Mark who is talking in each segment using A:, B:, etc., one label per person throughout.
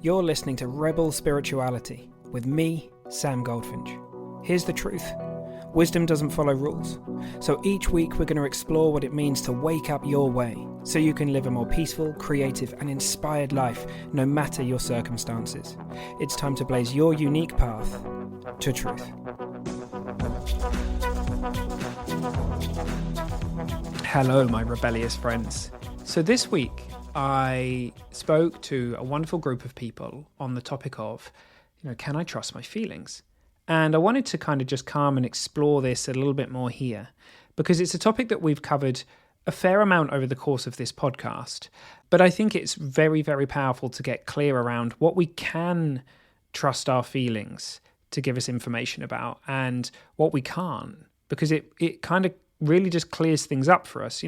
A: You're listening to Rebel Spirituality with me, Sam Goldfinch. Here's the truth. Wisdom doesn't follow rules. So each week we're going to explore what it means to wake up your way so you can live a more peaceful, creative and inspired life no matter your circumstances. It's time to blaze your unique path to truth. Hello, my rebellious friends. So this week I spoke to a wonderful group of people on the topic of, can I trust my feelings? And I wanted to kind of just come and explore this a little bit more here, because it's a topic that we've covered a fair amount over the course of this podcast. But I think it's very, very powerful to get clear around what we can trust our feelings to give us information about and what we can't, because it kind of really just clears things up for us.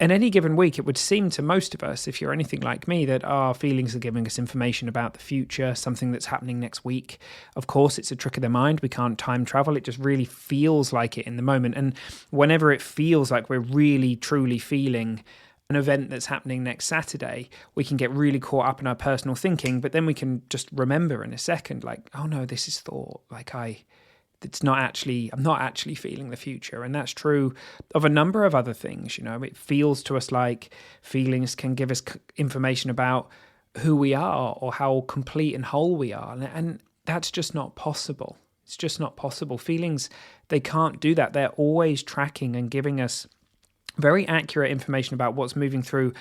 A: In any given week, it would seem to most of us, if you're anything like me, that our feelings are giving us information about the future, something that's happening next week. Of course, it's a trick of the mind. We can't time travel. It just really feels like it in the moment. And whenever it feels like we're really, truly feeling an event that's happening next Saturday, we can get really caught up in our personal thinking, but then we can just remember in a second, like, oh no, this is thought. I'm not actually feeling the future. And that's true of a number of other things. It feels to us like feelings can give us information about who we are or how complete and whole we are. And that's just not possible. It's just not possible. Feelings, they can't do that. They're always tracking and giving us very accurate information about what's moving through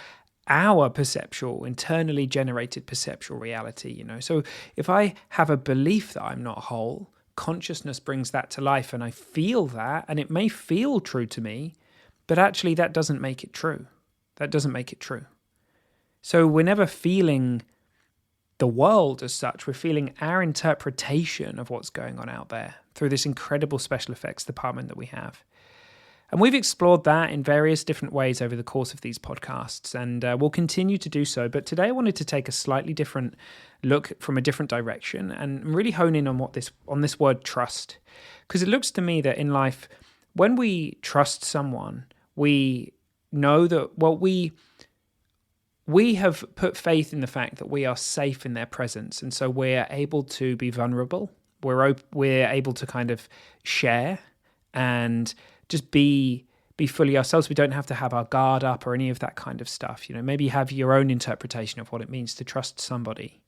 A: our perceptual, internally generated perceptual reality. So if I have a belief that I'm not whole, consciousness brings that to life and I feel that, and it may feel true to me, but actually that doesn't make it true. That doesn't make it true. So we're never feeling the world as such. We're feeling our interpretation of what's going on out there through this incredible special effects department that we have. And we've explored that in various different ways over the course of these podcasts, and we'll continue to do so. But today I wanted to take a slightly different look from a different direction and really hone in on this word trust. Because it looks to me that in life, when we trust someone, we know that, we have put faith in the fact that we are safe in their presence. And so we're able to be vulnerable. We're able to kind of share and just be fully ourselves. We don't have to have our guard up or any of that kind of stuff. Maybe you have your own interpretation of what it means to trust somebody.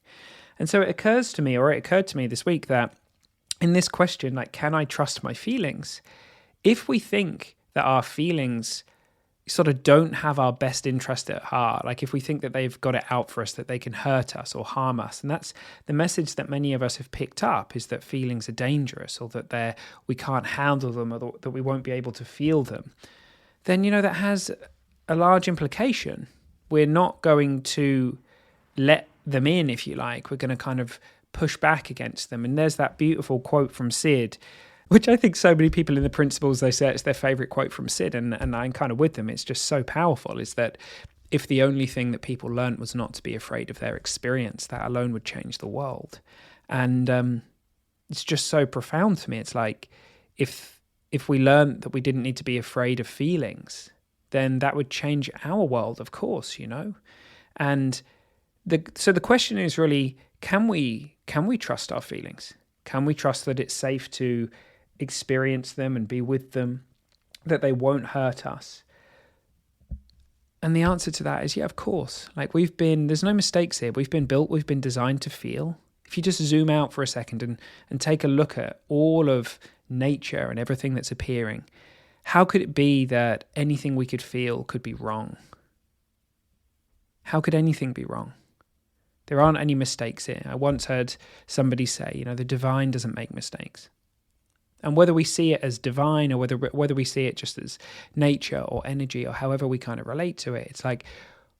A: And so it occurred to me this week that in this question, can I trust my feelings? If we think that our feelings sort of don't have our best interest at heart, if we think that they've got it out for us, that they can hurt us or harm us, and that's the message that many of us have picked up, is that feelings are dangerous, or that we can't handle them, or that we won't be able to feel them, then that has a large implication. We're not going to let them in, if you like. We're going to kind of push back against them. And there's that beautiful quote from Sid, which I think so many people in the principles, they say it's their favorite quote from Sid, and I'm kind of with them. It's just so powerful, is that if the only thing that people learned was not to be afraid of their experience, that alone would change the world. And it's just so profound to me. It's like, if we learned that we didn't need to be afraid of feelings, then that would change our world, of course, And so the question is really, can we trust our feelings? Can we trust that it's safe to experience them and be with them, that they won't hurt us? And the answer to that is, yeah, of course. There's no mistakes here. We've been designed to feel. If you just zoom out for a second and take a look at all of nature and everything that's appearing, how could it be that anything we could feel could be wrong? How could anything be wrong? There aren't any mistakes here. I once heard somebody say, the divine doesn't make mistakes. And whether we see it as divine or whether we see it just as nature or energy or however we kind of relate to it, it's like,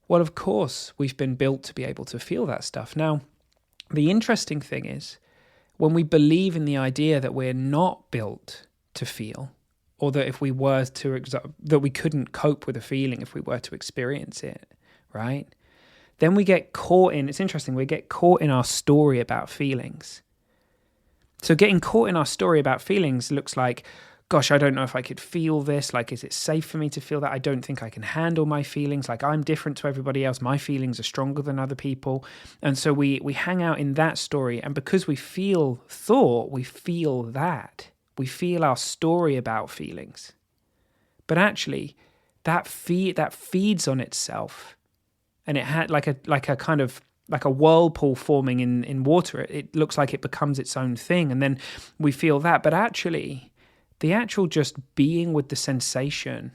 A: well, of course, we've been built to be able to feel that stuff. Now, the interesting thing is, when we believe in the idea that we're not built to feel, or that if we were to, that we couldn't cope with a feeling if we were to experience it, right? Then we get caught in, it's interesting, we get caught in our story about feelings. So getting caught in our story about feelings looks like gosh, I don't know if I could feel this. Like, is it safe for me to feel that? I don't think I can handle my feelings. Like, I'm different to everybody else. My feelings are stronger than other people. And so we hang out in that story. And because we feel thought, we feel that. We feel our story about feelings. But actually, that feeds on itself. And it had like a kind of like a whirlpool forming in water. It looks like it becomes its own thing. And then we feel that. But actually, the actual just being with the sensation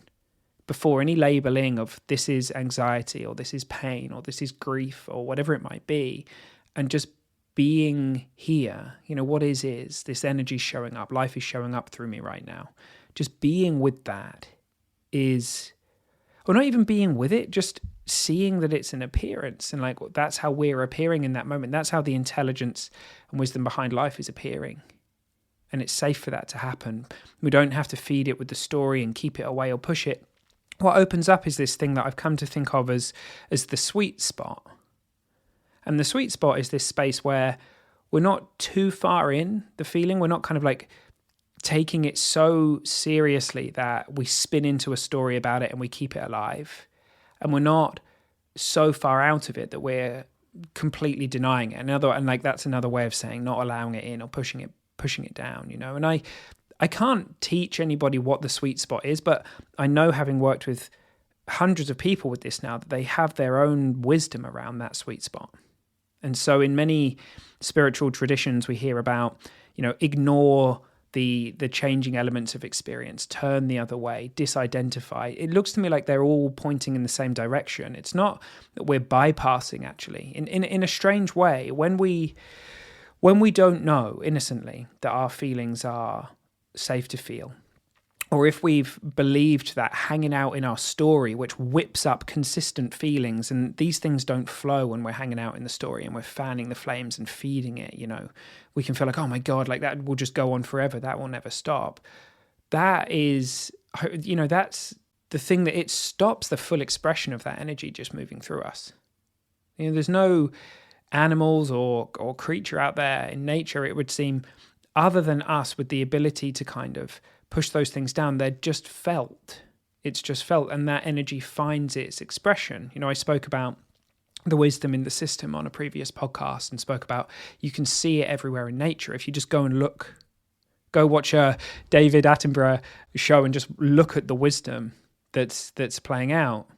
A: before any labeling of this is anxiety or this is pain or this is grief or whatever it might be, and just being here, what is this energy showing up, life is showing up through me right now. Just being with that is, or not even being with it, just seeing that it's an appearance, and like that's how we're appearing in that moment. That's how the intelligence and wisdom behind life is appearing. And it's safe for that to happen. We don't have to feed it with the story and keep it away or push it. What opens up is this thing that I've come to think of as the sweet spot. And the sweet spot is this space where we're not too far in the feeling. We're not kind of like taking it so seriously that we spin into a story about it and we keep it alive. And we're not so far out of it that we're completely denying it. And like that's another way of saying not allowing it in or pushing it down, And I can't teach anybody what the sweet spot is, but I know, having worked with hundreds of people with this now, that they have their own wisdom around that sweet spot. And so in many spiritual traditions, we hear about, ignore the changing elements of experience, turn the other way, disidentify. It looks to me like they're all pointing in the same direction. It's not that we're bypassing, actually. In a strange way, when we don't know innocently that our feelings are safe to feel, or if we've believed that hanging out in our story, which whips up consistent feelings, and these things don't flow when we're hanging out in the story and we're fanning the flames and feeding it, we can feel like, oh my God, like that will just go on forever. That will never stop. That is, that's the thing, that it stops the full expression of that energy just moving through us. There's no animals or creature out there in nature, it would seem, other than us, with the ability to kind of push those things down. They're just felt. It's just felt, and that energy finds its expression. I spoke about the wisdom in the system on a previous podcast, and spoke about you can see it everywhere in nature. If you just go and look, go watch a David Attenborough show and just look at the wisdom that's playing out.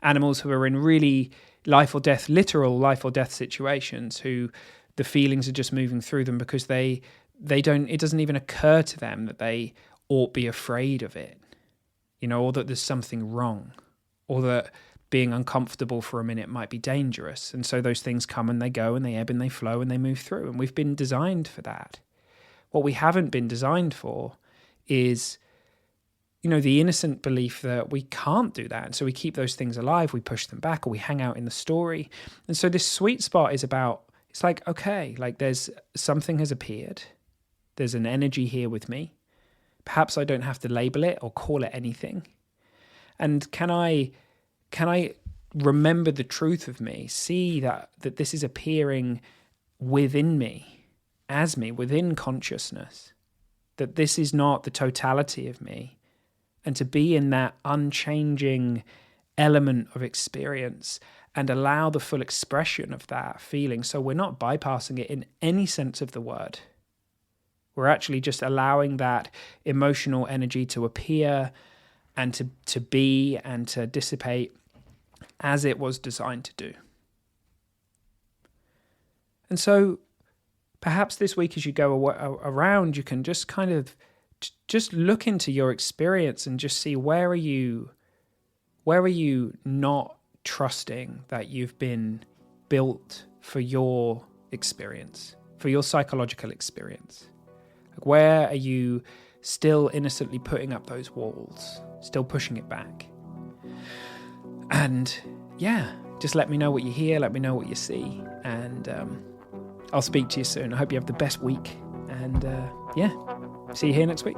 A: Animals who are in really literal life or death situations, who the feelings are just moving through them because they don't, it doesn't even occur to them that they ought be afraid of it, or that there's something wrong, or that being uncomfortable for a minute might be dangerous. And so those things come and they go and they ebb and they flow and they move through. And we've been designed for that. What we haven't been designed for is, the innocent belief that we can't do that. And so we keep those things alive, we push them back, or we hang out in the story. And so this sweet spot is about, it's like, okay, like there's something has appeared. There's an energy here with me. Perhaps I don't have to label it or call it anything. And can I remember the truth of me, see that this is appearing within me, as me, within consciousness, that this is not the totality of me, and to be in that unchanging element of experience and allow the full expression of that feeling. So we're not bypassing it in any sense of the word. We're actually just allowing that emotional energy to appear and to be and to dissipate as it was designed to do. And so perhaps this week, as you go around, you can just kind of just look into your experience and just see where are you not trusting that you've been built for your experience, for your psychological experience. Where are you still innocently putting up those walls, still pushing it back? And just let me know what you hear, let me know what you see, and I'll speak to you soon. I hope you have the best week, and see you here next week.